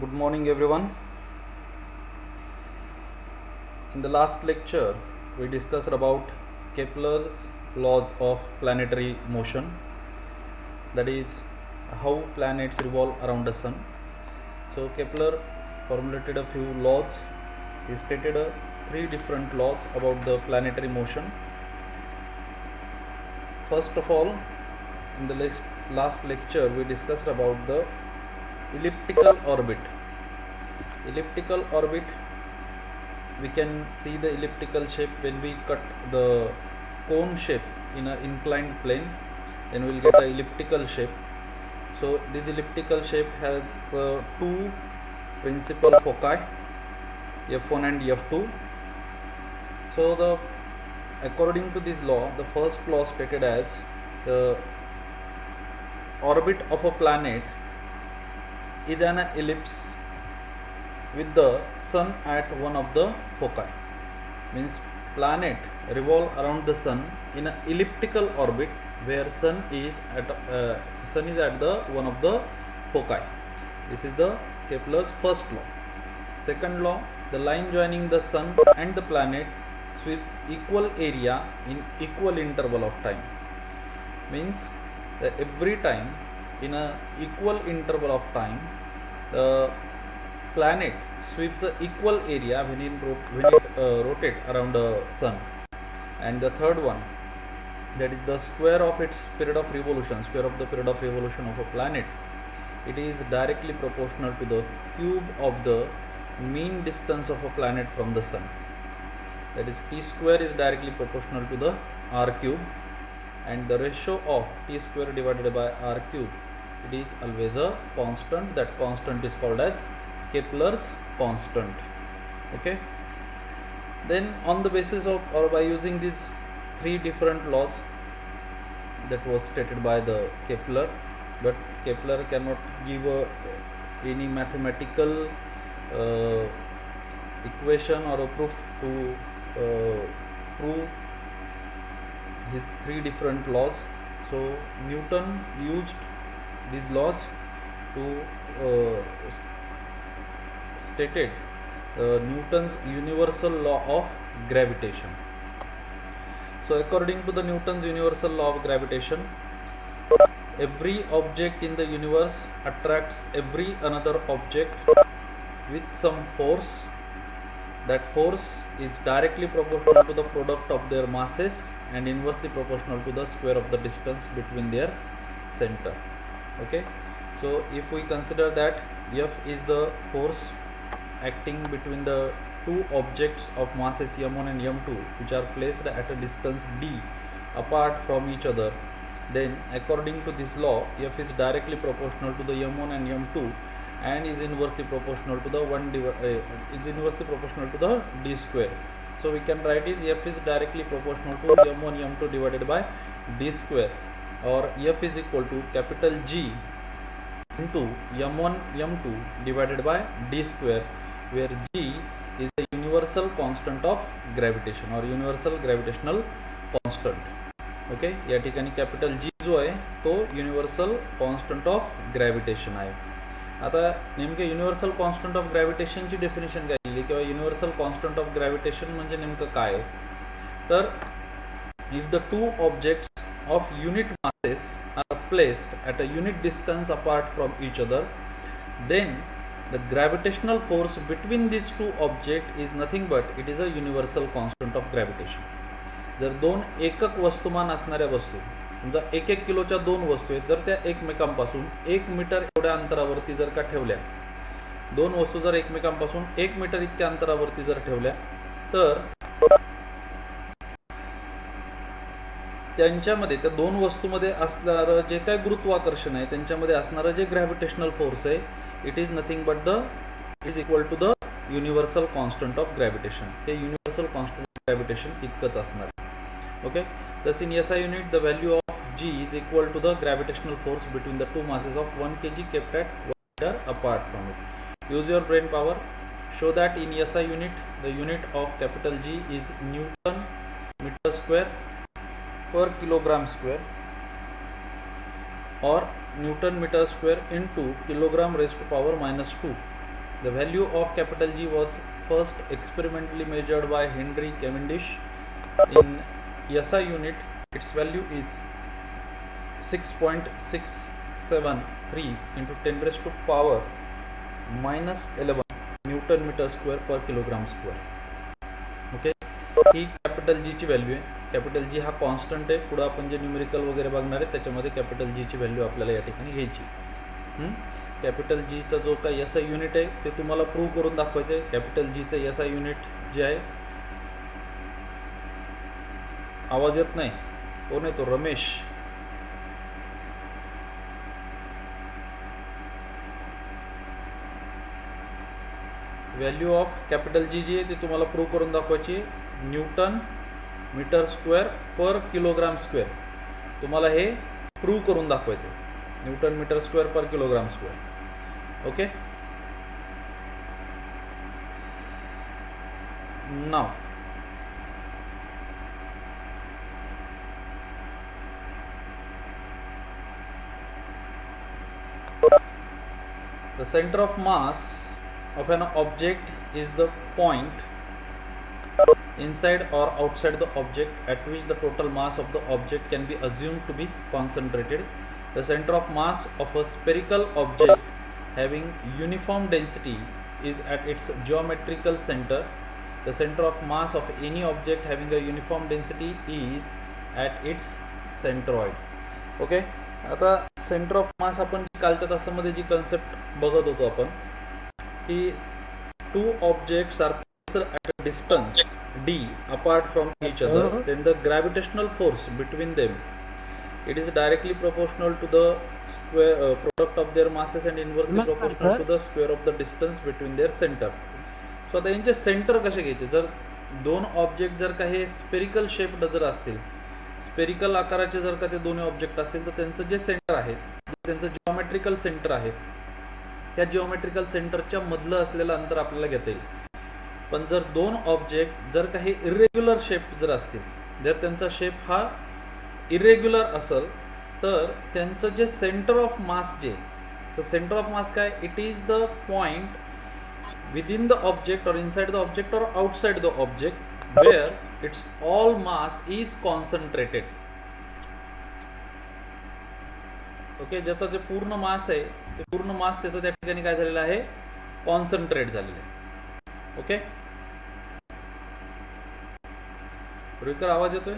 Good morning everyone. In the last lecture we discussed about Kepler's laws of planetary motion, that is how planets revolve around the sun. So Kepler formulated a few laws. He stated three different laws about the planetary motion. First of all, in the last lecture we discussed about the elliptical orbit. Elliptical orbit, we can see the elliptical shape when we cut the cone shape in an inclined plane, then we will get an elliptical shape. So this elliptical shape has two principal foci, F1 and F2. So according to this law, the first law stated as the orbit of a planet is an ellipse with the sun at one of the foci. Means planet revolve around the sun in an elliptical orbit where sun is at the one of the foci. This is the Kepler's first law. Second law, the line joining the sun and the planet sweeps equal area in equal interval of time. Means that every time in a equal interval of time the planet sweeps an equal area when it rotates around the sun. And the third one, that is the square of its period of revolution, square of the period of revolution of a planet, it is directly proportional to the cube of the mean distance of a planet from the sun. That is, t square is directly proportional to the r cube, and the ratio of t square divided by r cube, it is always a constant. That constant is called as Kepler's constant. Okay, then on the basis of, or by using these three different laws that was stated by the Kepler, but Kepler cannot give any mathematical equation or a proof to prove his three different laws. So Newton used these laws to stated Newton's universal law of gravitation. So according to the Newton's universal law of gravitation, every object in the universe attracts every another object with some force. That force is directly proportional to the product of their masses and inversely proportional to the square of the distance between their center. Okay, so if we consider that F is the force acting between the two objects of masses m1 and m2 which are placed at a distance d apart from each other, then according to this law F is directly proportional to the m1 and m2 and is inversely proportional to the d square. So we can write is F is directly proportional to m1 m2 divided by d square, or F is equal to capital G into m1 m2 divided by d square, where G is the universal constant of gravitation or universal gravitational constant. Okay, या ठिकाणी capital G जो आहे तो universal constant of gravitation आहे. आता नेमके universal constant of ग्रॅव्हिटेशनची definition काय दिली किंवा युनिव्हर्सल कॉन्स्टंट ऑफ ग्रॅव्हिटेशन म्हणजे नेमकं काय, तर if the two objects of unit masses are placed at a unit distance apart from each other, then the gravitational force between these two objects is nothing but it is a universal constant of gravitation. जर दोन एकक वस्तुमान असणाऱ्या वस्तू, समजा 1-1 किलोच्या दोन वस्तू आहेत, जर त्या एकमेकांपासून 1 मीटर एवढ्या अंतरावरती जर का ठेवल्या, दोन वस्तू जर एकमेकांपासून 1 मीटर इतक्या अंतरावरती जर ठेवल्या, तर त्यांच्यामध्ये त्या दोन वस्तूमध्ये असणारं जे काय गुरुत्वाकर्षण आहे, त्यांच्यामध्ये असणारं जे ग्रॅव्हिटेशनल फोर्स आहे, it is nothing but is equal to the universal constant of gravitation. ते युनिव्हर्सल कॉन्स्टंट ऑफ ग्रॅव्हिटेशन इतकंच असणार. Okay, thus in SI unit the value of G is equal to the gravitational force between the two masses of 1 kg kept at 1 meter apart from it. Use your brain power. Show that in SI unit the unit of capital G is Newton meter square per kilogram square, or Newton meter square into kilogram raised to power minus 2 The value of capital G was first experimentally measured by Henry Cavendish in SI unit. Its value is 6.673 into 10 raised to power minus 11 newton metre square per kilogram square. Okay, ही capital G ची value आहे. Capital G हा constant आहे. पुढे आपण जे numerical वगैरे बघणार आहे त्याच्यामध्ये कॅपिटल जी ची व्हॅल्यू आपल्याला या ठिकाणी घ्यायची. कॅपिटल जीचा जो काही एस आय युनिट आहे ते तुम्हाला प्रूव्ह करून दाखवायचं आहे. कॅपिटल जीचं एस आय युनिट जे आहे, आवाज येत नाही, कोण आहे तो? Ramesh. Value of capital G जी आहे ती तुम्हाला प्रूव्ह करून दाखवायची. Newton metre square per kilogram square. तुम्हाला हे प्रूव्ह करून दाखवायचं आहे. Newton metre square per kilogram square. Okay, now the center of mass of an object is the point inside or outside the object at which the total mass of the object can be assumed to be concentrated. The center of mass of a spherical object having uniform density is at its geometrical center. The center of mass of any object having a uniform density is at its centroid. Okay, आता centre of mass आपण कालच्या तासामध्ये जी concept बघत होतो आपण, की two objects are at a distance d apart from each other, then the gravitational force between them, it is directly proportional to the square product of their masses and inversely proportional to the square of the distance between their center. So आता यांचे centre कसे घ्यायचे? जर दोन object जर का हे spherical shaped जर असतील, स्पेरिकल आकाराचे जर का ते दोन्ही ऑब्जेक्ट असतील, तर त्यांचं जे सेंटर आहे, त्यांचं जिओमेट्रिकल सेंटर आहे, त्या जिओमेट्रिकल सेंटरच्या मधलं असलेलं अंतर आपल्याला घेता येईल. पण जर दोन ऑब्जेक्ट जर काही इरेग्युलर शेप जर असतील, जर त्यांचा शेप हा इरेग्युलर असेल, तर त्यांचं जे सेंटर ऑफ मास जे, सेंटर ऑफ मास काय? It is the point within the object or inside the object or outside the object where its all mass is concentrated. Okay, ज्याचा जे पूर्ण मास आहे ते पूर्ण मास त्याचं त्या ठिकाणी काय झालेलं आहे? कॉन्सन्ट्रेट झालेलं आहे. ओके, रुईकर आवाज येतोय?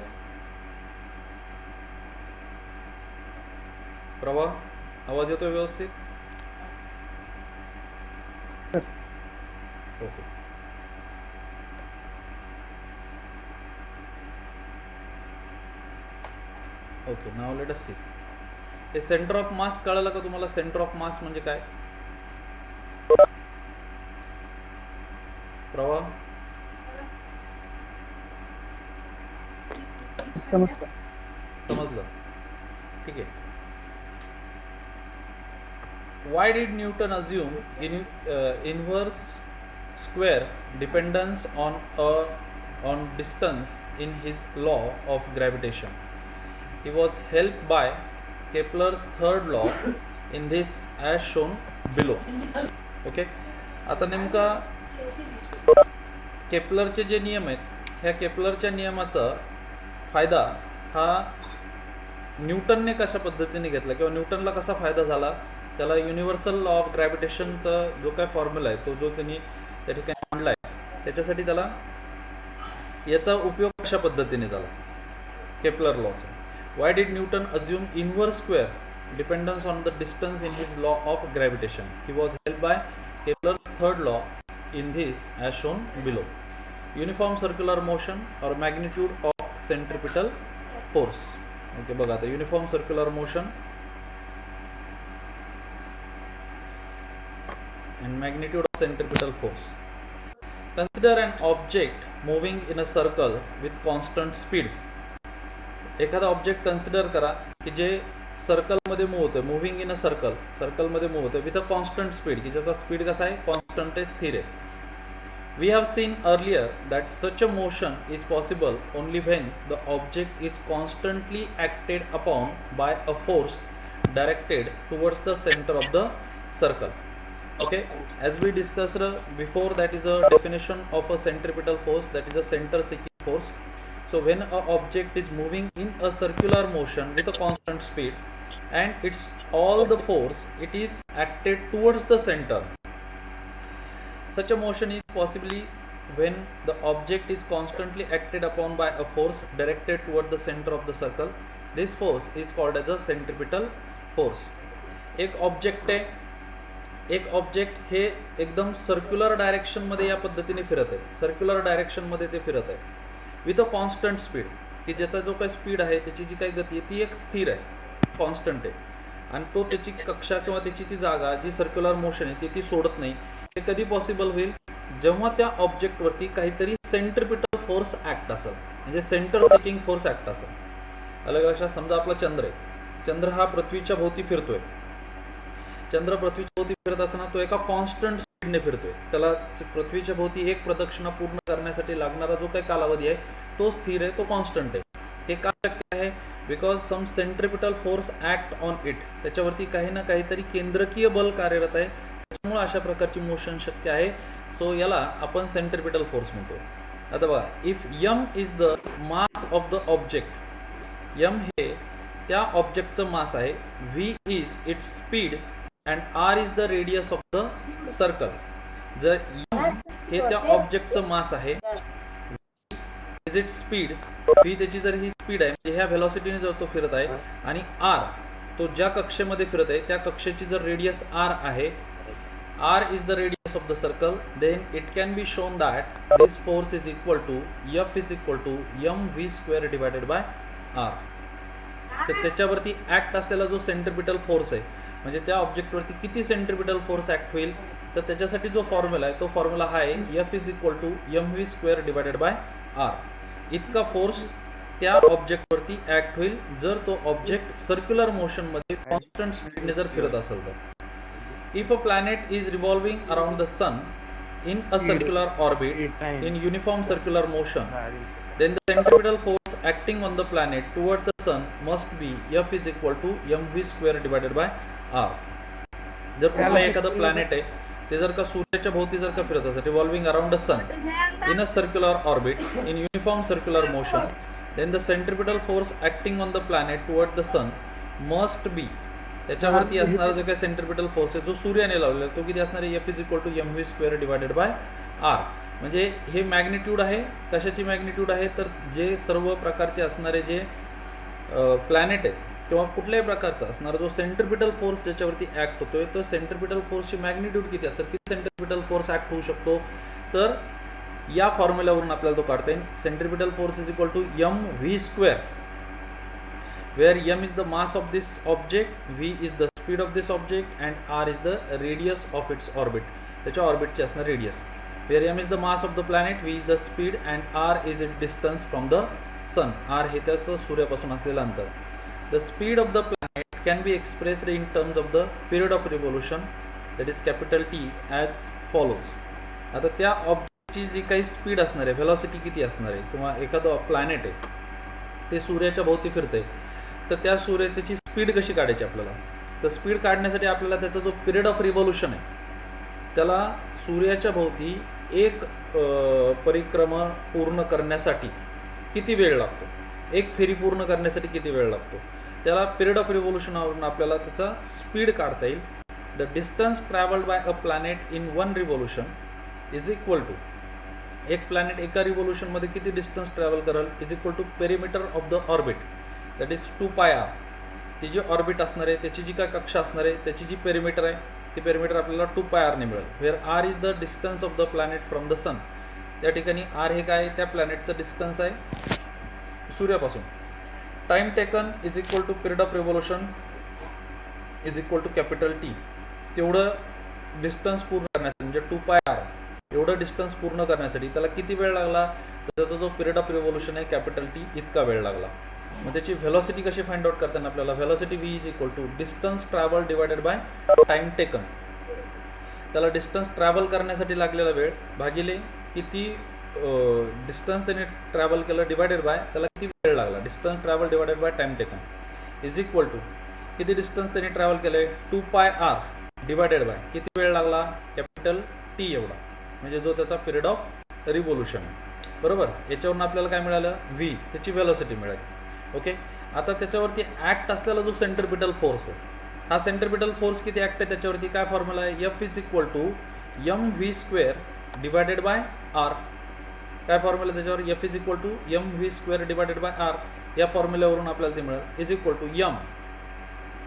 प्रवाह आवाज येतोय व्यवस्थित? Okay, okay, now let us see. हे सेंटर ऑफ मास कळलं का तुम्हाला? सेंटर ऑफ मास म्हणजे काय? प्रवाह समजलं? ठीक आहे. Why did Newton assume inverse square dependence on distance in his law of gravitation? He was helped by Kepler's third law in this as shown below. Okay, आता नेमका केपलरचे जे नियम आहेत, ह्या केपलरच्या नियमाचा फायदा हा न्यूटनने कशा पद्धतीने घेतला किंवा न्यूटनला कसा फायदा झाला, त्याला युनिव्हर्सल लॉ ऑफ ग्रॅव्हिटेशनचा जो काय फॉर्म्युला आहे तो जो त्यांनी त्या ठिकाणी मांडला आहे, त्याच्यासाठी त्याला याचा उपयोग कशा पद्धतीने झाला केपलर लॉचा. Why did Newton assume inverse square dependence on the distance in his law of gravitation? He was help by Kepler's third law in this as shown below. Uniform circular motion or magnitude of centripetal force. Okay, बघा आता uniform circular motion and magnitude of centripetal force. Consider an object moving in a circle with constant speed. एखादा object consider करा की जे circle मध्ये move होतोय, moving in a circle मध्ये move होतोय विथ अ कॉन्स्टंट स्पीड, की ज्याचा स्पीड कसा आहे? कॉन्स्टंट आहे, स्थिर आहे. We have seen earlier that such a motion is possible only when the object is constantly acted upon by a force directed towards the center of the circle. Okay, as we discussed before, that is a definition of a centripetal force, that is a center seeking force. So when a object is moving in a circular motion with a constant speed and it's all the force it is acted towards the center, such a motion is possibly when the object is constantly acted upon by a force directed toward the center of the circle. This force is called as a centripetal force. एक object आहे, एक object हे एकदम circular direction मध्ये या पद्धतीने फिरत आहे, सर्क्युलर डायरेक्शन मध्ये ते फिरत आहे विथ अ कॉन्स्टंट स्पीड, की ज्याचा जो काही स्पीड आहे त्याची जी काही गती आहे ती एक स्थिर आहे, कॉन्स्टंट आहे, आणि तो त्याची कक्षा किंवा त्याची ती जागा जी सर्क्युलर मोशन आहे ती सोडत नाही. हे कधी पॉसिबल होईल? जेव्हा त्या ऑब्जेक्टवरती काहीतरी सेंट्रिपिटल फोर्स ऍक्ट असेल, म्हणजे सेंटर सिकिंग फोर्स ऍक्ट असेल. अलग लक्षात, समजा आपला चंद्र आहे, चंद्र हा पृथ्वीच्या भोवती फिरतोय, चंद्र पृथ्वीच्या भोवती फिरत असताना तो एका कॉन्स्टंट स्पीडने फिरतोय, त्याला पृथ्वीच्या भोवती एक प्रदक्षिणा पूर्ण करण्यासाठी लागणारा जो काही कालावधी आहे तो स्थिर आहे, तो कॉन्स्टंट आहे. हे का शक्य आहे? Because some centripetal force act on it, त्याच्यावरती काही ना काहीतरी केंद्रकीय बल कार्यरत आहे, त्यामुळे अशा प्रकारची मोशन शक्य आहे. सो याला आपण सेंट्रिपिटल फोर्स म्हणतो. आता बघा, if M is the mass of the object, M हे त्या ऑब्जेक्टचं मास आहे, V is its speed and R is the radius of the circle. जर यम हे त्या ऑब्जेक्टचं मास आहे, इज इट स्पीड, व्ही त्याची जर ही स्पीड आहे म्हणजे ह्या व्हेलॉसिटीने जर तो फिरत आहे, आणि आर तो ज्या कक्षेमध्ये फिरत आहे त्या कक्षेची जर रेडियस आर आहे, r is the radius of the circle, then it can be shown that this force is equal to F is equal to mv square divided by r. तर त्याच्यावरती ऍक्ट असलेला जो सेंट्रिपिटल फोर्स आहे, म्हणजे त्या ऑब्जेक्टवरती किती centripetal force act होईल, तर त्याच्यासाठी जो फॉर्म्युला आहे तो फॉर्म्युला हा आहे F is equal to mv square divided by r. इतका फोर्स त्या ऑब्जेक्टवरती ऍक्ट होईल जर तो ऑब्जेक्ट सर्क्युलर मोशन मध्ये कॉन्स्टंट स्पीडने जर फिरत असेल तर. If a planet is revolving around the sun in a circular orbit in uniform circular motion, then the centripetal force acting on the planet toward the sun must be F is equal to mv square divided by r. जर कुठला एखादा planet आहे ते जर का सूर्याच्या भोवती जर का फिरत असेल, revolving around the sun in a circular orbit in uniform circular motion, then the centripetal force acting on the planet toward the sun must be, त्याच्यावरती असणारा जो काही सेंट्रिपिटल फोर्स आहे जो सूर्याने लावलेला तो किती असणार आहे? F is equal to mv square divided by r. म्हणजे हे मॅग्निट्यूड आहे, कशाची मॅग्निट्यूड आहे तर जे सर्व प्रकारचे असणारे जे प्लॅनेट आहेत किंवा कुठल्याही प्रकारचा असणारा जो सेंट्रिपिटल फोर्स ज्याच्यावरती ऍक्ट होतोय, तर सेंट्रिपिटल फोर्सची मॅग्निट्यूड किती असेल, किती सेंट्रिपिटल फोर्स ऍक्ट होऊ शकतो, तर या फॉर्म्युलावरून आपल्याला तो काढता येईल. Centripetal force is equal to mv square, where m is the mass of this object, v is the speed of this object and r is the radius of its orbit. त्याच्या ऑर्बिटची असणार radius. where m is the mass of the planet, v is the speed and r is its distance from the sun. r हे त्याचं सूर्यापासून असलेलं अंतर. the speed of the planet can be expressed in terms of the period of revolution, that is capital T, as follows. आता त्या ऑब्जेक्टची जी काही speed असणार आहे, व्हेलॉसिटी किती असणार आहे, किंवा एखादं प्लॅनेट आहे ते सूर्याच्या भोवती फिरते, तर त्या त्याची स्पीड कशी काढायची आपल्याला, तर स्पीड काढण्यासाठी आपल्याला त्याचा जो पिरियड ऑफ रिव्होल्यूशन आहे त्याला सूर्याच्या भोवती एक परिक्रमा पूर्ण करण्यासाठी किती वेळ लागतो, एक फेरी पूर्ण करण्यासाठी किती वेळ लागतो, त्याला पिरियड ऑफ रिव्होल्यूशनवरून आपल्याला त्याचा स्पीड काढता येईल. The distance travelled by a planet in one revolution is equal to, एक प्लॅनेट एका रिव्होल्यूशनमध्ये किती डिस्टन्स ट्रॅव्हल करेल, is equal to perimeter of the orbit, that is 2πr. ती जी ऑर्बिट असणार आहे त्याची जी काय कक्षा असणार आहे त्याची जी पेरिमीटर आहे ती पेरिमीटर आपल्याला 2πr ने मिळेल. Where r is the distance of the planet from the sun, त्या ठिकाणी r हे काय, त्या प्लॅनेटचं डिस्टन्स आहे सूर्यापासून. Time taken is equal to period of revolution is equal to capital T. तेवढं डिस्टन्स पूर्ण करण्यासाठी म्हणजे 2πr एवढं डिस्टन्स पूर्ण करण्यासाठी त्याला किती वेळ लागला, त्याचा जो पिरियड ऑफ रिव्होल्यूशन आहे कॅपिटल T इतका वेळ लागला. मग त्याची व्हेलॉसिटी कशी फाइंड आउट करताना आपल्याला velocity v is equal to distance travel divided by time taken. त्याला डिस्टन्स ट्रॅव्हल करण्यासाठी लागलेला वेळ भागिले किती डिस्टन्स त्याने ट्रॅव्हल केलं डिवायडेड बाय त्याला किती वेळ लागला, distance travel divided by time taken is equal to किती डिस्टन्स त्याने ट्रॅव्हल केलं आहे 2πr डिवायडेड बाय किती वेळ लागला, कॅपिटल टी एवढा, म्हणजे जो त्याचा पिरियड ऑफ रिव्होल्यूशन आहे, बरोबर. याच्यावरून आपल्याला काय मिळालं, व्ही, त्याची व्हेलॉसिटी मिळाली. ओके, आता त्याच्यावरती ॲक्ट असलेला जो सेंट्रिपिटल फोर्स आहे, हा सेंट्रिपिटल फोर्स किती ॲक्ट आहे त्याच्यावरती, काय फॉर्म्युला आहे, F is equal to M V square divided by R. काय फॉर्म्युला त्याच्यावर, F is equal to M V square divided by R. या फॉर्म्युल्यावरून आपल्याला ते मिळेल इज इक्वल टू एम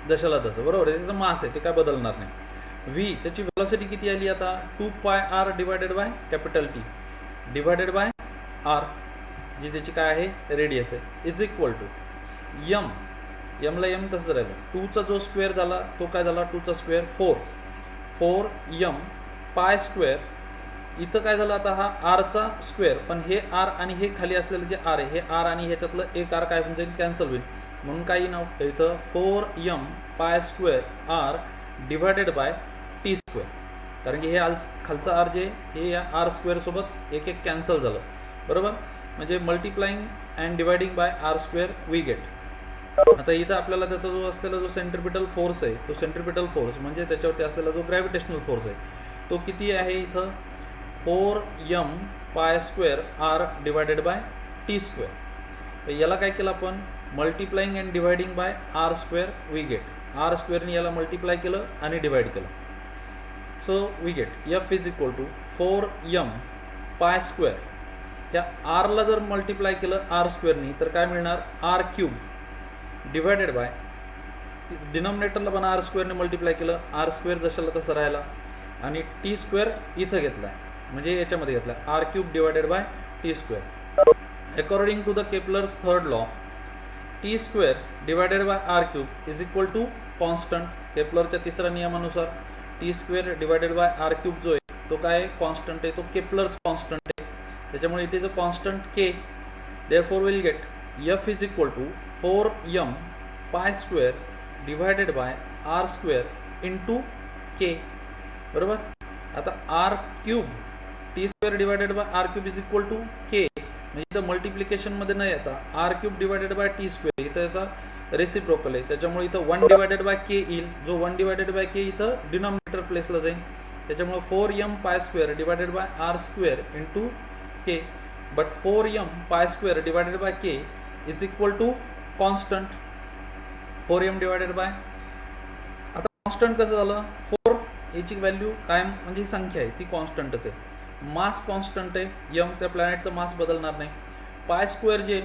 जशाला तसं, बरोबर. त्याचं मास आहे ते काय बदलणार नाही. व्ही त्याची व्हेलॉसिटी किती आली आता, 2 pi R divided by capital T divided by R, जी त्याची काय आहे रेडियस आहे, इज इक्वल टू एम, एमला एम तसंच राहिलं, 2चा जो स्क्वेअर झाला तो काय झाला, 2चा स्क्वेअर 4 एम पाय स्क्वेअर. इथं काय झालं आता, हा आरचा स्क्वेअर, पण हे आर आणि हे खाली असलेलं जे आर आहे, हे आर आणि ह्याच्यातलं एक आर काय होऊन जाईल, कॅन्सल होईल, म्हणून काही नव्हतं इथं 4 pi square R divided by T square, कारण की हे खालचं आर जे हे या आर स्क्वेअर सोबत एक एक कॅन्सल झालं, बरोबर. म्हणजे multiplying and dividing by R square we get. आता इथं आपल्याला त्याचा जो असलेला जो सेंट्रिपिटल फोर्स आहे, तो सेंट्रिपिटल फोर्स म्हणजे त्याच्यावरती असलेला जो ग्रॅव्हिटेशनल फोर्स आहे तो किती आहे इथं, 4 pi square R divided by T square. तर याला काय केलं आपण, multiplying and dividing by R square we get. R स्क्वेअरने याला मल्टिप्लाय केलं आणि डिवाइड केलं, so we get F is equal to 4 pi square. त्या आरला जर मल्टिप्लाय केलं आर स्क्वेअरनी तर काय मिळणार, आर क्यूब डिवायडेड बाय, डिनॉमिनेटरला पण आर स्क्वेअरने मल्टिप्लाय केलं, आर स्क्वेअर जशाला तसं राहिला, आणि टी स्क्वेअर इथं घेतला आहे, म्हणजे याच्यामध्ये घेतला R cube divided by T square. According to the Kepler's third law, T square divided by R cube is equal to constant. केपलरच्या तिसऱ्या नियमानुसार T square divided by R cube जो आहे तो काय कॉन्स्टंट आहे, तो केपलर्स कॉन्स्टंट आहे, त्याच्यामुळे it is a constant K. Therefore will get F is equal to 4 pi square divided by R square into K, बरोबर. आता R cube T square divided by R cube is equal to K, म्हणजे इथं मल्टिप्लिकेशनमध्ये न येता R cube divided by T square इथं याचा reciprocal आहे, त्याच्यामुळे इथं 1 डिवायडेड बाय के येईल, जो 1 डिवायडेड बाय के इथं डिनॉमिनेटर प्लेसला जाईल, त्याच्यामुळे 4 pi square divided by R square into K. But 4 pi square divided by K is equal to constant 4 divided by. आता कॉन्स्टंट कसं झालं, 4 याची व्हॅल्यू कायम म्हणजे ही संख्या आहे ती कॉन्स्टंटच आहे, मास कॉन्स्टंट आहे, यम त्या प्लॅनेटचं मास बदलणार नाही. पाय स्क्वेअर जे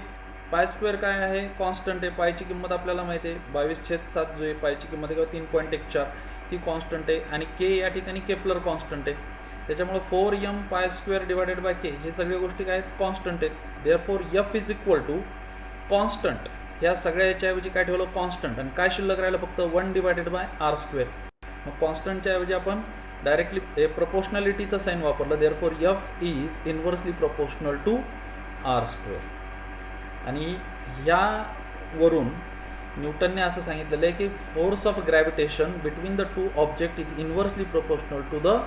पाय स्क्वेअर काय आहे कॉन्स्टंट आहे, पायची किंमत आपल्याला माहिती आहे 22/7 जो आहे पायची किंमत आहे 3.14 ती कॉन्स्टंट आहे, आणि के या ठिकाणी केपलर कॉन्स्टंट आहे, त्याच्यामुळे 4 पाय स्क्वेअर डिवायडेड बाय के हे सगळ्या गोष्टी काय आहेत कॉन्स्टंट आहेत. Therefore F is equal to constant, ह्या सगळ्या याच्याऐवजी काय ठेवलं कॉन्स्टंट, आणि काय शिल्लक राहिलं फक्त 1 डिवायडेड बाय आर स्क्वेअर. मग कॉन्स्टंटच्या ऐवजी आपण डायरेक्टली प्रोपोर्शनॅलिटीचं साईन वापरलं, therefore F is inversely proportional to R square. आणि ह्यावरून न्यूटनने असं सांगितलेलं आहे की force of gravitation between the two object is inversely proportional to the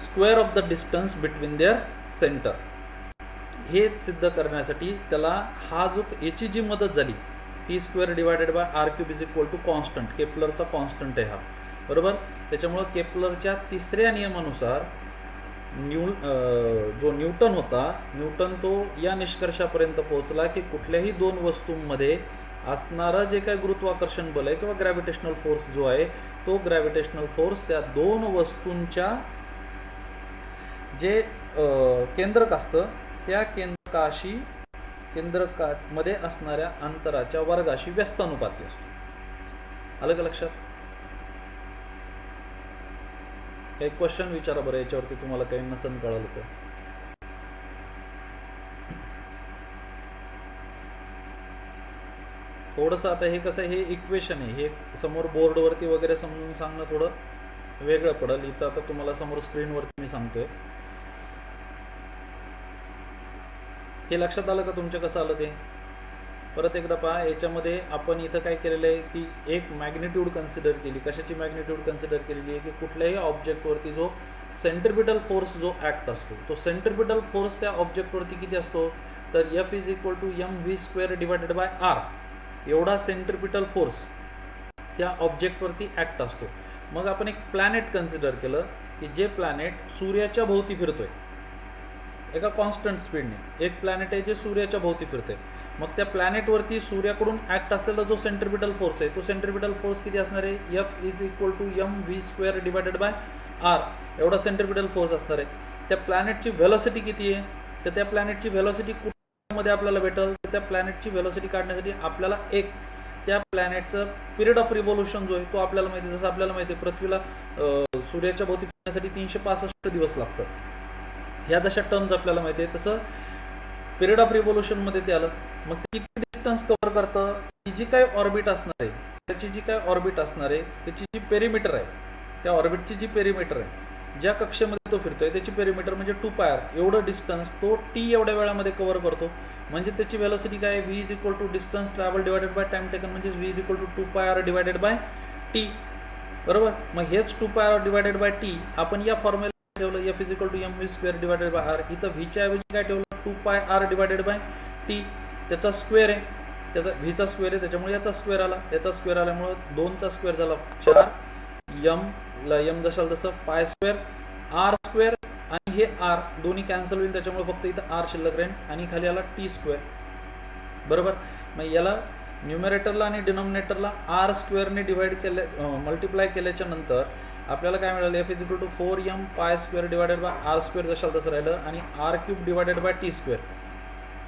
square of the distance between their centre. हे सिद्ध करण्यासाठी त्याला हा जो याची जी मदत झाली, T square divided by R cube is equal to constant, केपलरचा कॉन्स्टंट आहे हा, बरोबर. त्याच्यामुळं केपलरच्या तिसऱ्या नियमानुसार जो न्यूटन होता, न्यूटन तो या निष्कर्षापर्यंत पोहोचला की कुठल्याही दोन वस्तूंमध्ये असणारं जे काही गुरुत्वाकर्षण बल आहे किंवा ग्रॅव्हिटेशनल फोर्स जो आहे, तो ग्रॅव्हिटेशनल फोर्स त्या दोन वस्तूंच्या जे केंद्रक असतं त्या केंद्रकामध्ये असणाऱ्या अंतराच्या वर्गाशी व्यस्तानुपाती असतो. आलं का लक्षात? काही क्वेश्चन विचारा बरं याच्यावरती, तुम्हाला काही नसन कळलं तर. थोडंसं आता हे कसं, हे इक्वेशन आहे, हे समोर बोर्डवरती वगैरे समजून सांगणं थोडं वेगळं पडेल. इथं आता तुम्हाला समोर स्क्रीनवरती मी सांगतोय. हे लक्षात आलं का तुमच्या, कसं आलं ते? परत एकदा पहा. याच्यामध्ये आपण इथं काय केलेलं आहे की एक मॅग्निट्यूड कन्सिडर केली. कशाची मॅग्निट्यूड कन्सिडर केलेली आहे की कुठल्याही ऑब्जेक्टवरती जो सेंट्रिपिटल फोर्स जो ॲक्ट असतो, तो सेंट्रिपिटल फोर्स त्या ऑब्जेक्टवरती किती असतो, तर F is equal to mv² divided by R एवढा सेंट्रिपिटल फोर्स त्या ऑब्जेक्टवरती ॲक्ट असतो. मग आपण एक प्लॅनेट कन्सिडर केलं की जे प्लॅनेट सूर्याच्या भोवती फिरतोय एका कॉन्स्टंट स्पीडने. एक प्लॅनेट आहे जे सूर्याच्या भोवती फिरते. मग त्या प्लॅनेटवरती सूर्याकडून ॲक्ट असलेला जो सेंट्रिपिटल फोर्स आहे तो सेंट्रिपिटल फोर्स किती असणार आहे? F is equal to mv² divided by r एवढा सेंट्रिपिटल फोर्स असणार आहे. त्या प्लॅनेटची व्हेलॉसिटी किती आहे? तर त्या प्लॅनेटची व्हेलॉसिटी कुठमध्ये आपल्याला भेटेल? तर त्या प्लॅनेटची व्हेलॉसिटी काढण्यासाठी आपल्याला एक त्या प्लॅनेटचं पिरियड ऑफ रिव्हॉल्युशन जो आहे तो आपल्याला माहिती आहे. जसं आपल्याला माहिती आहे पृथ्वीला सूर्याच्या भोवती फिरण्यासाठी 365 दिवस लागतात. ह्या जशा टर्म्स आपल्याला माहिती आहे तसं पिरियड ऑफ रिव्हॉल्युशनमध्ये ते आलं. मग किती डिस्टन्स कव्हर करतं? ती जी काय ऑर्बिट असणार आहे त्याची जी काय ऑर्बिट असणार आहे त्याची जी पेरिमीटर आहे त्या ऑर्बिटची जी पेरिमीटर आहे ज्या कक्षेमध्ये तो फिरतोय त्याची पेरिमीटर म्हणजे 2πr एवढं डिस्टन्स तो टी एवढ्या वेळामध्ये कव्हर करतो. म्हणजे त्याची व्हेलॉसिटी काय? v is equal to distance travel divided by time taken म्हणजे v is equal to 2πr divided by T. बरोबर. मग हेच 2πr डिवायडेड बाय टी आपण या फॉर्म्युला ठेवलं F is equal to mv² divided by r. इथं व्हीच्या ऐवजी काय ठेवलं? 2πr divided by T. त्याचा स्क्वेअर आहे, त्याचा व्हीचा स्क्वेअर आहे त्याच्यामुळे याचा स्क्वेअर आला. याचा स्क्वेअर आल्यामुळे 2चा स्क्वेअर झाला 4 m जशाल तसं π² r² आणि हे r दोन्ही कॅन्सल होईल त्याच्यामुळे फक्त इथं r शिल्लक राहील आणि खाली आला t². बरोबर. मग याला न्यूमरेटरला आणि डिनॉमिनेटरला r² ने डिवाइड केले मल्टिप्लाय केल्याच्या नंतर आपल्याला काय मिळालं? F is equal to 4m π² divided by r² जशाल तसं राहिलं आणि r³ डिवायडेड बाय t².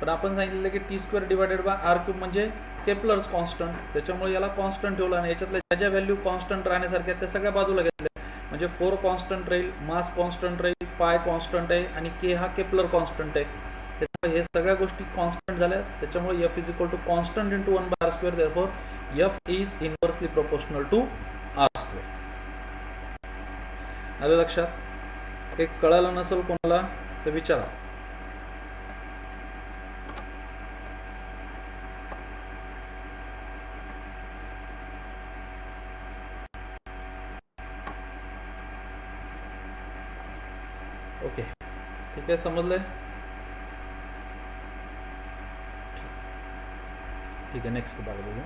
पण आपण सांगितलेलं की t² डिवायडेड बाय r³ म्हणजे केपलर्स कॉन्स्टंट त्याच्यामुळे याला कॉन्स्टंट ठेवलं आणि याच्यातल्या ज्या ज्या व्हॅल्यू कॉन्स्टंट राहण्यासारख्या त्या सगळ्या बाजूला घेतल्या. म्हणजे 4 कॉन्स्टंट राहील, मास कॉन्स्टंट राहील, पाय कॉन्स्टंट आहे आणि k हा केपलर कॉन्स्टंट आहे. त्याच्यामुळे हे सगळ्या गोष्टी कॉन्स्टंट झाल्या त्याच्यामुळे F is equal to constant into 1/r². Therefore F is inversely proportional to r². आलं लक्षात? हे कळालं नसेल कोणाला तर विचारा. ओके ठीक आहे, समजलंय? ठीक आहे, नेक्स्ट बाबा बघू.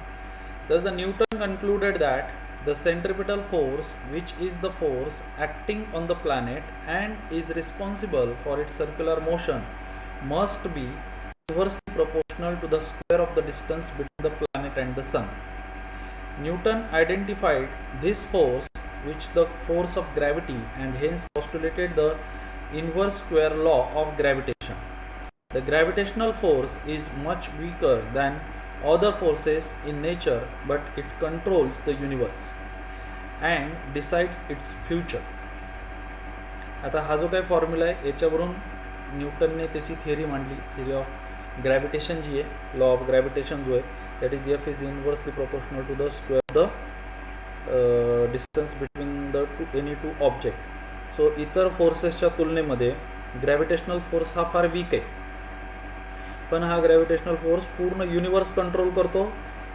तर the Newton concluded that the centripetal force, which is the force acting on the planet and is responsible for its circular motion, must be inversely proportional to the square of the distance between the planet and the sun. Newton identified this force, which the force of gravity, and hence postulated the inverse square law of gravitation. The gravitational force is much weaker than other forces in nature, but it controls the universe and decides its future. आता हा जो काही formula आहे याच्यावरून न्यूटनने त्याची theory मांडली. Theory of gravitation जी आहे, law of gravitation जो आहे that is F is inversely proportional to the square the distance between the any two object. So इतर फोर्सेसच्या तुलनेमध्ये ग्रॅव्हिटेशनल फोर्स हा फार वीक आहे. पण हा ग्रॅव्हिटेशनल फोर्स पूर्ण युनिवर्स कंट्रोल करतो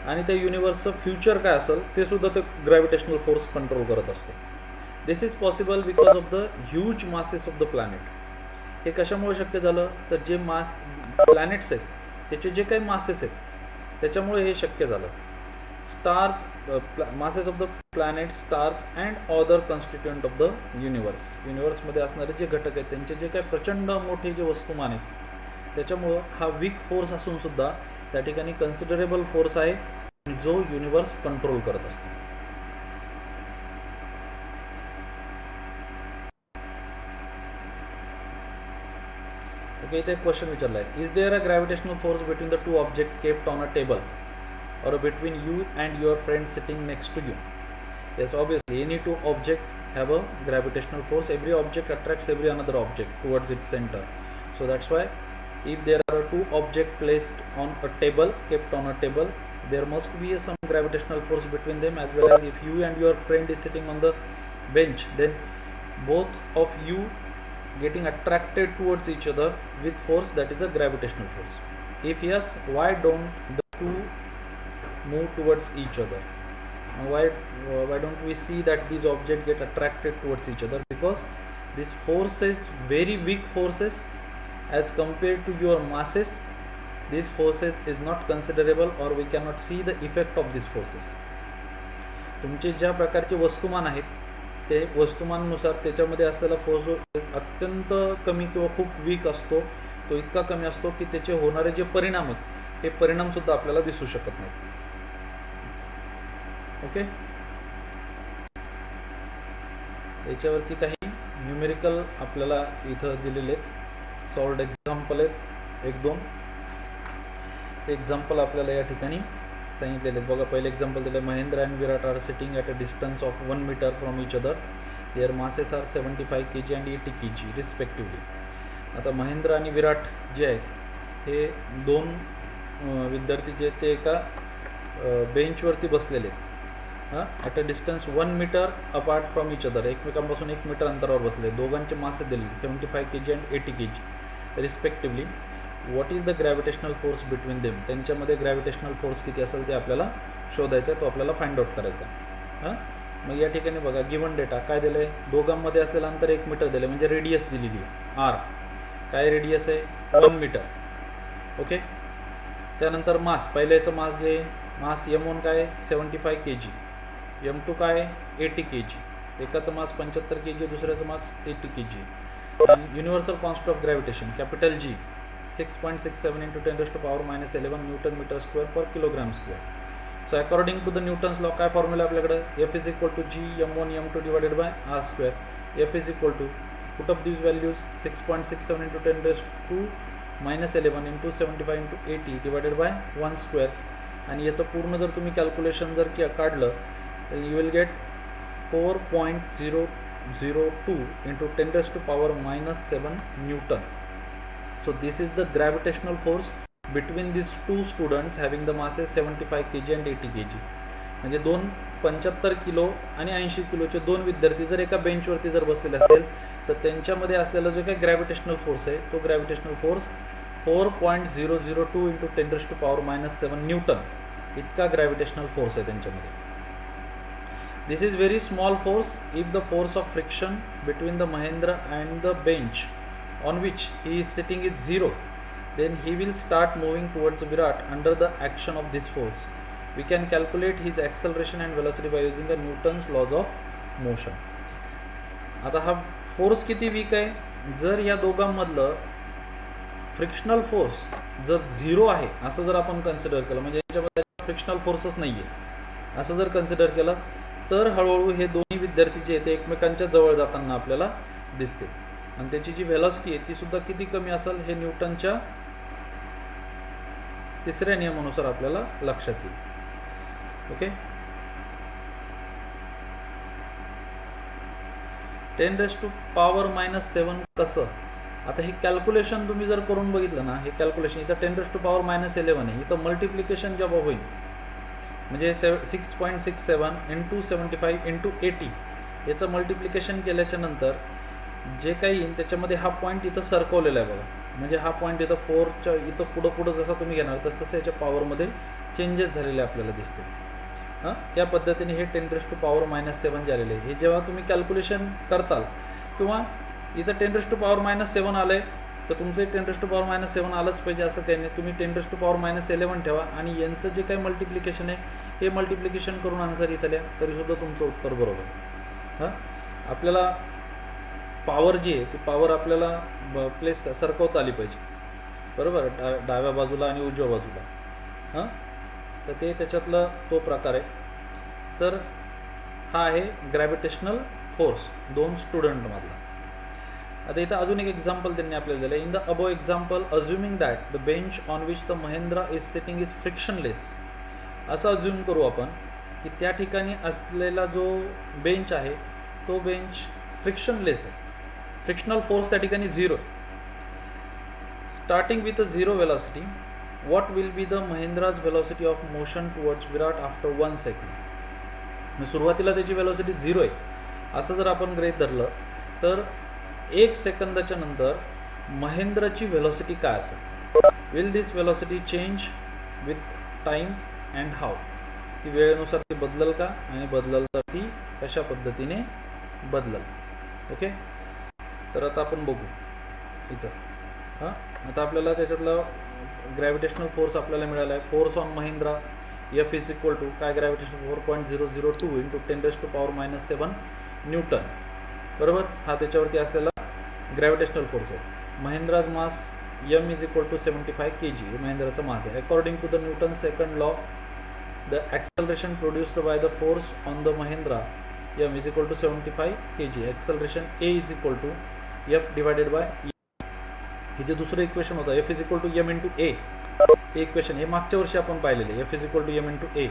आणि त्या युनिवर्सचं फ्युचर काय असेल ते सुद्धा ते ग्रॅव्हिटेशनल फोर्स कंट्रोल करत असतो. This is possible because of the huge masses of the planet. हे कशामुळे शक्य झालं? तर जे मास प्लॅनेट्स आहेत त्याचे जे काही मासेस आहेत त्याच्यामुळे हे शक्य झालं. Stars masses of the planet, stars and other constituent of the universe. युनिवर्समध्ये असणारे जे घटक आहेत त्यांचे जे काही प्रचंड मोठे जे वस्तुमान आहेत त्याच्यामुळं हा वीक फोर्स असून सुद्धा त्या ठिकाणी कन्सिडरेबल फोर्स आहे जो युनिवर्स कंट्रोल करत असतो. ओके, इथे एक क्वेश्चन विचारला आहे. Is there a gravitational force between the two object kept on a table or between you and your friend sitting next to you? Yes, obviously any two objects have a gravitational force. Every object attracts every another object towards its center. So that's why if there are two objects placed on a table, kept on a table, there must be some gravitational force between them, as well as if you and your friend is sitting on the bench, then both of you getting attracted towards each other with force, that is a gravitational force. If yes, why don't the two move towards each other? Why don't we see that these objects get attracted towards each other? Because this force is very weak forces as compared to your masses. These forces is not considerable, or we cannot see the effect of these forces. तुमचे ज्या प्रकारचे वस्तुमान आहेत ते वस्तुमानानुसार त्याच्यामध्ये असलेला force अत्यंत कमी किंवा खूप वीक असतो, तो इतका कमी असतो की त्याचे होणारे जे परिणाम आहेत हे परिणामसुद्धा आपल्याला दिसू शकत नाहीत. ओके, याच्यावरती काही न्यूमेरिकल आपल्याला इथं दिलेले आहेत, सॉल्व्ड एक्झाम्पल आहेत. एक दोन एक्झाम्पल आपल्याला या ठिकाणी सांगितलेले आहेत. बघा, पहिले एक्झाम्पल दिलं, Mahendra and Virat are sitting at a distance of 1 metre from each other, their masses are 75 kg and 80 kg respectively. आता महेंद्र आणि विराट जे आहेत हे दोन विद्यार्थी जे ते एका बेंचवरती बसलेले आहेत, at a distance 1 metre apart from each other, एकमेकांपासून 1 मीटर अंतरावर बसले. दोघांचे मासे दिलेले 75 kg and 80 kg respectively. What is the gravitational force between them, त्यांच्यामध्ये ग्रॅव्हिटेशनल फोर्स किती असेल ते आपल्याला शोधायचा आहे, तो आपल्याला फाइंड आउट करायचा. मग या ठिकाणी बघा, गिवन डेटा काय दिलं आहे, दोघांमध्ये असलेलं अंतर 1 मीटर दिलं, म्हणजे रेडियस दिलेली आहे आर. काय रेडियस आहे, 1 मीटर. ओके, त्यानंतर मास, पहिल्याचं मास जे मास M1 काय 75 kg, M2 काय 80 kg, एकाचं मास 75 kg, दुसऱ्याचं मास 80 kg. आणि universal constant of gravitation capital G 6.67 × 10⁻11 newton metre square per kilogram square. So according to the Newton's law काय फॉर्म्युला आपल्याकडे, F is equal to G M1 M2 divided by R square. F is equal to, put up these values, 6.67 × 10⁻11 × 75 × 80 divided by 1 square. आणि याचं पूर्ण जर तुम्ही calculation जर काढलं तर you will get 4.002 × 10⁻⁻7 Newton. So this is the gravitational force between these two students having the masses 75 kg and 80 kg. म्हणजे 75 kilo आणि 80 किलोचे दोन विद्यार्थी जर एका बेंचवरती जर बसलेले असतील तर त्यांच्यामध्ये असलेला जो काही ग्रॅव्हिटेशनल फोर्स आहे तो ग्रॅव्हिटेशनल फोर्स 4.002 × 10⁻⁻7 न्यूटन इतका ग्रॅव्हिटेशनल फोर्स आहे त्यांच्यामध्ये. This is very small force if the force of friction between the Mahendra and the bench on which he is sitting is 0, then he will start moving towards Virat under the action of this force. We can calculate his acceleration and velocity by using the Newton's laws of motion. आता हा force किती weak आहे, जर या दोघांमधलं frictional force जर 0 आहे असं जर आपण कन्सिडर केलं, म्हणजे याच्यामध्ये फ्रिक्शनल फोर्सच नाही आहे असं जर कन्सिडर केलं, तर हळूहळू हे दोन्ही विद्यार्थी जे आहेत ते एकमेकांच्या जवळ जाताना आपल्याला दिसते. आणि त्याची जी व्हेलॉसिटी आहे ती सुद्धा किती कमी असेल हे न्यूटनच्या तिसऱ्या नियमानुसार आपल्याला लक्षात येईल. ओके, 10⁻⁻7 कसं, आता हे कॅल्क्युलेशन तुम्ही जर करून बघितलं ना, हे कॅल्क्युलेशन इथं 10⁻⁻11 आहे, इथं मल्टिप्लिकेशन जेव्हा होईल म्हणजे 6.67 × 75 × 80 याचं मल्टिप्लिकेशन केल्याच्या नंतर जे काही येईल त्याच्यामध्ये हा पॉईंट इथं सरकवलेला आहे बघा, म्हणजे हा पॉईंट इथं 4च्या इथं पुढं जसा तुम्ही घेणार तसं याच्या पॉवरमध्ये चेंजेस झालेले आपल्याला दिसते. त्या पद्धतीने हे 10⁻⁻7 जे आलेले आहे हे जेव्हा तुम्ही कॅल्क्युलेशन करताल किंवा इथं 10⁻⁻7 आलं आहे तर तुमचं 10⁻⁻7 आलंच पाहिजे असं काही नाही, तुम्ही 10⁻⁻11 ठेवा आणि यांचं जे काही मल्टिप्लिकेशन आहे हे मल्टिप्लिकेशन करून आन्सर इथं लिहा तरीसुद्धा तुमचं उत्तर बरोबर. आपल्याला पॉवर जी आहे ती पॉवर आपल्याला प्लेस सरकवता आली पाहिजे, बरोबर, डाव्या बाजूला आणि उजव्या बाजूला. तर ते त्याच्यातला तो प्रकार आहे. तर हा आहे ग्रॅव्हिटेशनल फोर्स दोन स्टुडंटमधला. आता इथं अजून एक एक्झाम्पल त्यांनी आपल्याला दिलं. In the above example assuming that the bench on which the Mahendra is sitting is frictionless. असं अज्युम करू आपण की त्या ठिकाणी असलेला जो बेंच आहे तो बेंच फ्रिक्शनलेस आहे, फ्रिक्शनल फोर्स त्या ठिकाणी 0. Starting with a 0 velocity, what will be the Mahendra's velocity of motion towards Virat after 1 second. सुरुवातीला त्याची वेलॉसिटी 0 आहे असं जर आपण गृहीत धरलं तर 1 सेकंदाच्या नंतर महेंद्राची वेलॉसिटी काय असेल. Will this velocity change with time and how, ती वेळेनुसार ती बदलल का, आणि बदलल तर ती कशा पद्धतीने बदलल. ओके, तर आता आपण बघू इथं. आता आपल्याला त्याच्यातला ग्रॅव्हिटेशनल फोर्स आपल्याला मिळाला आहे. Force on Mahendra F is equal to काय ग्रॅव्हिटेशन 4.002 × 10⁻⁻7 न्यूटन, बरोबर. हा त्याच्यावरती असलेला ग्रॅव्हिटेशनल फोर्स आहे. Mahendra's mass m is equal to 75 kg, हे महिंद्राचं मास आहे. According to the Newton second law, the acceleration produced by the force on the Mahendra m is equal to 75 kg. Acceleration a is equal to f divided by e. हे जे दुसरं equation होतं f is equal to m into a, हे equation हे मागच्या वर्षी आपण पाहिलेले, f is equal to m into a.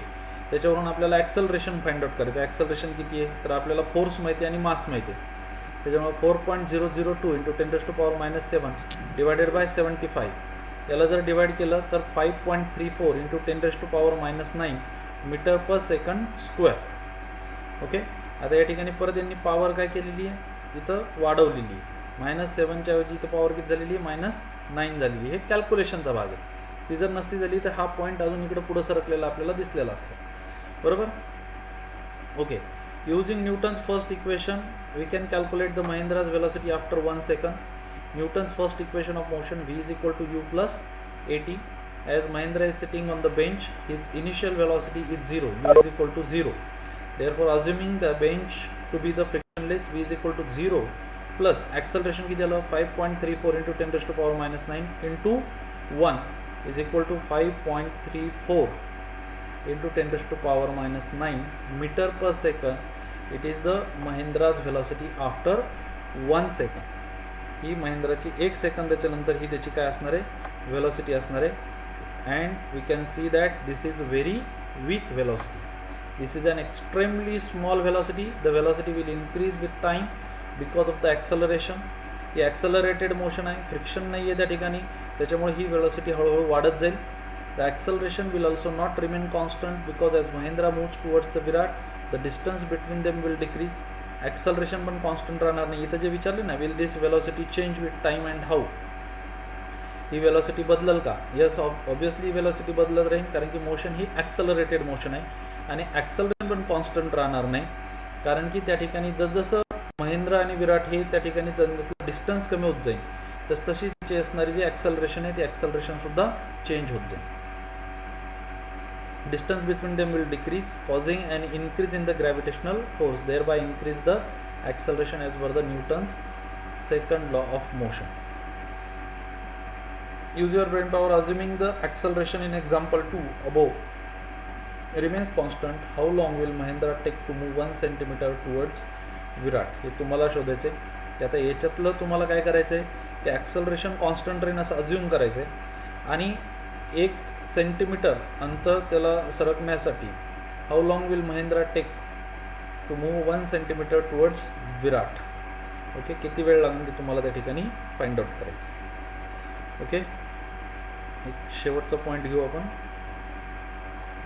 त्याच्यावरून आपल्याला ॲक्सलरेशन फाइंड आउट करायचं. ॲक्सलरेशन किती आहे, तर आपल्याला फोर्स माहिती आहे आणि मास माहिती आहे. त्याच्यामुळे 4.002 इंटू 10⁻⁷ डिवायडेड बाय 75, याला जर डिवाइड केलं तर 5.34 इंटू 10⁻⁹ मीटर पर सेकंड स्क्वेअर. ओके. आता या ठिकाणी परत यांनी पॉवर काय केलेली आहे, इथं वाढवलेली आहे. -7च्या ऐवजी इथं पॉवर किती झालेली आहे, -9 झालेली. हे कॅल्क्युलेशनचा भाग आहे. ती जर नसती झाली तर हा पॉईंट अजून इकडे पुढे सरकलेला आपल्याला दिसलेला असतो, बरोबर. Okay. Using Newton's first equation, we can calculate the Mahindra's velocity after 1 second. Newton's first equation of motion, v is equal to u plus at. As Mahindra is sitting on the bench, his initial velocity is 0, u is equal to 0. Therefore, assuming the bench to be the frictionless, v is equal to 0 plus acceleration किती झालं, 5.34 into 10⁻⁹ into 1 is equal to 5.34 into 10⁻⁹ meter per second. It is the Mahindra's velocity after 1 second. ही महिंद्राची 1 सेकंदाच्या नंतर ही त्याची काय असणार आहे, velocity असणार आहे. And we can see that this is very weak velocity. This is an extremely small velocity. The velocity will increase with time because of the acceleration. ही accelerated motion आहे, फ्रिक्शन नाही आहे त्या ठिकाणी, त्याच्यामुळे ही वेलोसिटी हळूहळू वाढत जाईल. The acceleration will also not remain constant because as Mahindra moves towards the Virat, the distance between them will decrease. Acceleration पण constant राहणार नाही. इथं जे विचारले ना, will this velocity change with time and how? He velocity बदलल का? Yes, obviously velocity बदलत राहील, कारण की मोशन ही accelerated मोशन आहे आणि acceleration पण constant राहणार नाही, कारण की त्या ठिकाणी जसजसं महिंद्रा आणि विराट हे त्या ठिकाणी डिस्टन्स कमी होत जाईल, तसतशी जी असणारी जी ॲक्सलरेशन आहे ती ॲक्सलरेशन सुद्धा चेंज होत जाईल. Distance between them will decrease, causing an increase in the gravitational force, thereby increase the acceleration as per the Newton's second law of motion. Use your brain power. Assuming the acceleration in example 2 above remains constant, how long will Mahindra take to move 1 centimeter towards Virat? हे तुम्हाला शोधायचे. आता याच्यातलं तुम्हाला काय करायचं आहे, ते acceleration constant राहीन असं अज्युम करायचं आहे आणि 1 सेंटीमीटर अंतर त्याला सरकण्यासाठी how long will Mahindra take to move 1 centimetre towards Virat. Okay. किती वेळ लागेल ते तुम्हाला त्या ठिकाणी फाइंड आउट करायचं. ओके. एक शेवटचा पॉईंट घेऊ आपण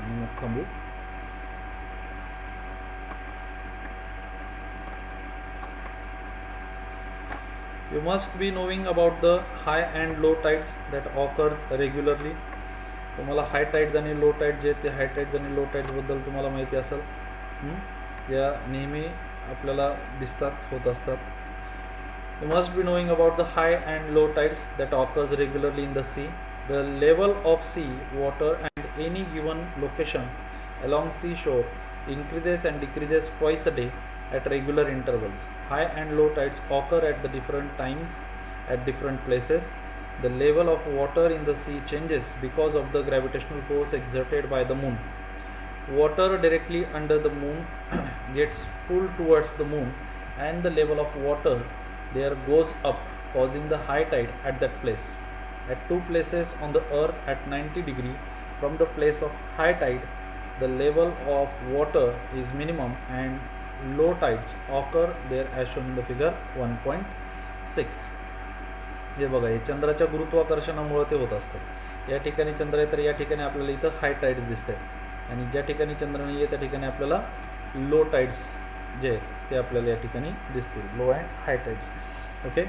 आणि मग थांबू. You must be knowing about the high and low tides that occurs regularly. तुम्हाला हाय टाइड्स आणि लो टाइड जे ते हाय टाइड्स आणि लो टाइड्सबद्दल तुम्हाला माहिती असेल. या नेहमी आपल्याला दिसतात, होत असतात. You must be knowing about the high and low tides that occurs regularly in the sea. The level of sea water and any given location along sea shore increases and decreases twice a day at regular intervals. High and low tides occur at the different times at different places. The level of water in the sea changes because of the gravitational force exerted by the moon. Water directly under the moon gets pulled towards the moon and the level of water there goes up, causing the high tide at that place. At two places on the earth at 90 degree from the place of high tide, the level of water is minimum and low tides occur there as shown in the figure 1.6. जे बघा, हे चंद्राच्या गुरुत्वाकर्षणामुळे ते होत असतं. या ठिकाणी चंद्र आहे तर या ठिकाणी आपल्याला इथं हाय टाइड्स दिसत आहेत आणि ज्या ठिकाणी चंद्र नाही आहे त्या ठिकाणी आपल्याला लो टाइड्स जे आहेत ते आपल्याला या ठिकाणी दिसतील, low and high tides. Okay.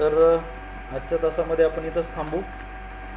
तर आजच्या तासामध्ये आपण इथंच थांबू.